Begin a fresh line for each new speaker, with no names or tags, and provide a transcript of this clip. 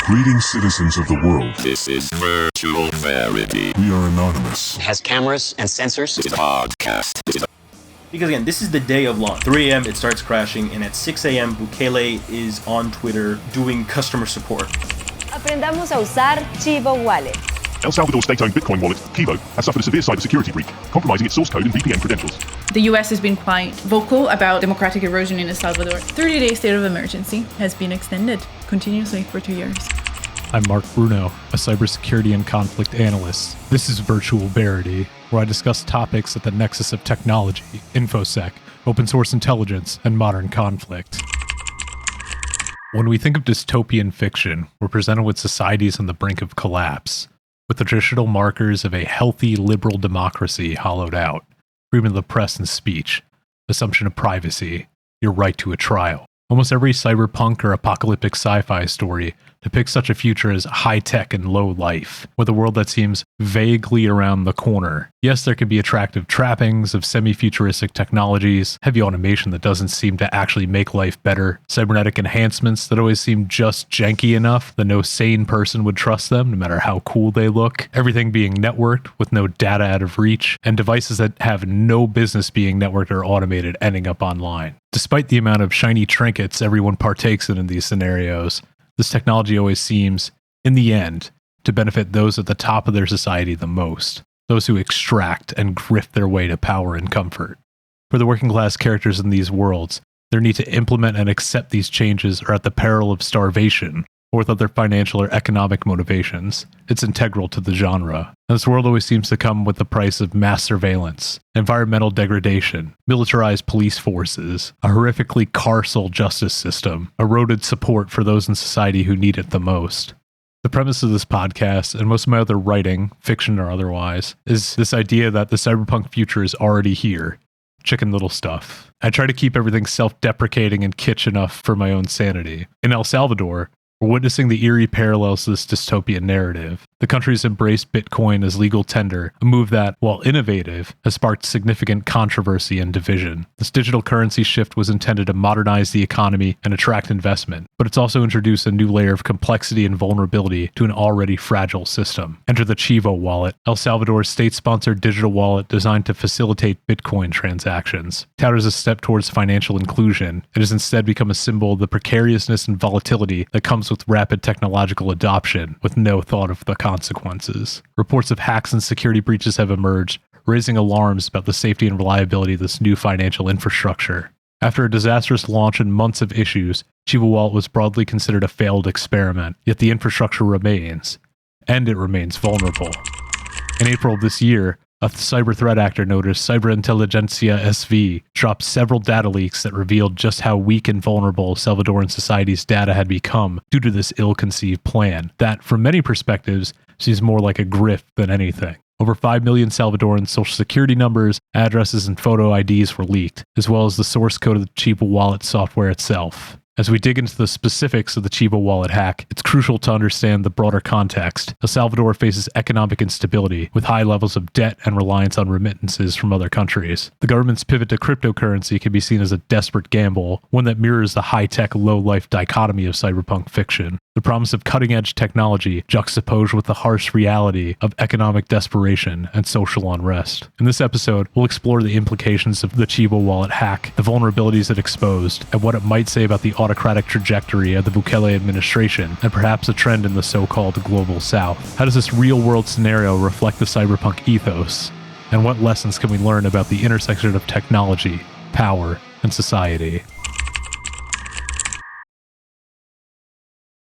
Greetings, citizens of the world.
This is Virtual Verity.
We are anonymous.
It has cameras and sensors.
It's a podcast.
Because again, this is the day of launch. 3 a.m. it starts crashing, and at 6 a.m. Bukele is on Twitter doing customer support.
Aprendamos a usar Chivo Wallet.
El Salvador state-owned Bitcoin wallet, Chivo, has suffered a severe cybersecurity breach, compromising its source code and VPN credentials.
The US has been quite vocal about democratic erosion in El Salvador. 30-day state of emergency has been extended continuously for 2 years.
I'm Mark Bruno, a cybersecurity and conflict analyst. This is Virtual Verity, where I discuss topics at the nexus of technology, infosec, open source intelligence, and modern conflict. When we think of dystopian fiction, we're presented with societies on the brink of collapse, with the traditional markers of a healthy liberal democracy hollowed out, freedom of the press and speech, assumption of privacy, your right to a trial. Almost every cyberpunk or apocalyptic sci-fi story depicts such a future as high-tech and low-life, with a world that seems vaguely around the corner. Yes, there can be attractive trappings of semi-futuristic technologies, heavy automation that doesn't seem to actually make life better, cybernetic enhancements that always seem just janky enough that no sane person would trust them, no matter how cool they look, everything being networked with no data out of reach, and devices that have no business being networked or automated ending up online. Despite the amount of shiny trinkets everyone partakes in these scenarios, this technology always seems, in the end, to benefit those at the top of their society the most, those who extract and grift their way to power and comfort. For the working class characters in these worlds, their need to implement and accept these changes are at the peril of starvation, or with other financial or economic motivations. It's integral to the genre. And this world always seems to come with the price of mass surveillance, environmental degradation, militarized police forces, a horrifically carceral justice system, eroded support for those in society who need it the most. The premise of this podcast, and most of my other writing, fiction or otherwise, is this idea that the cyberpunk future is already here. Chicken Little stuff. I try to keep everything self-deprecating and kitsch enough for my own sanity. In El Salvador, we're witnessing the eerie parallels to this dystopian narrative. The country's embraced Bitcoin as legal tender, a move that, while innovative, has sparked significant controversy and division. This digital currency shift was intended to modernize the economy and attract investment, but it's also introduced a new layer of complexity and vulnerability to an already fragile system. Enter the Chivo wallet, El Salvador's state-sponsored digital wallet designed to facilitate Bitcoin transactions. Touted as a step towards financial inclusion, it has instead become a symbol of the precariousness and volatility that comes with rapid technological adoption, with no thought of the consequences. Reports of hacks and security breaches have emerged, raising alarms about the safety and reliability of this new financial infrastructure. After a disastrous launch and months of issues, Chivo Wallet was broadly considered a failed experiment, yet the infrastructure remains, and it remains vulnerable. In April of this year, a cyber threat actor noticed Cyberintelligentsia SV dropped several data leaks that revealed just how weak and vulnerable Salvadoran society's data had become due to this ill-conceived plan that, from many perspectives, seems more like a grift than anything. Over 5 million Salvadoran social security numbers, addresses, and photo IDs were leaked, as well as the source code of the Chivo wallet software itself. As we dig into the specifics of the Chivo wallet hack, it's crucial to understand the broader context. El Salvador faces economic instability, with high levels of debt and reliance on remittances from other countries. The government's pivot to cryptocurrency can be seen as a desperate gamble, one that mirrors the high-tech, low-life dichotomy of cyberpunk fiction. The promise of cutting-edge technology juxtaposed with the harsh reality of economic desperation and social unrest. In this episode, we'll explore the implications of the Chivo wallet hack, the vulnerabilities it exposed, and what it might say about the autocratic trajectory of the Bukele administration, and perhaps a trend in the so-called global south. How does this real-world scenario reflect the cyberpunk ethos? And what lessons can we learn about the intersection of technology, power, and society?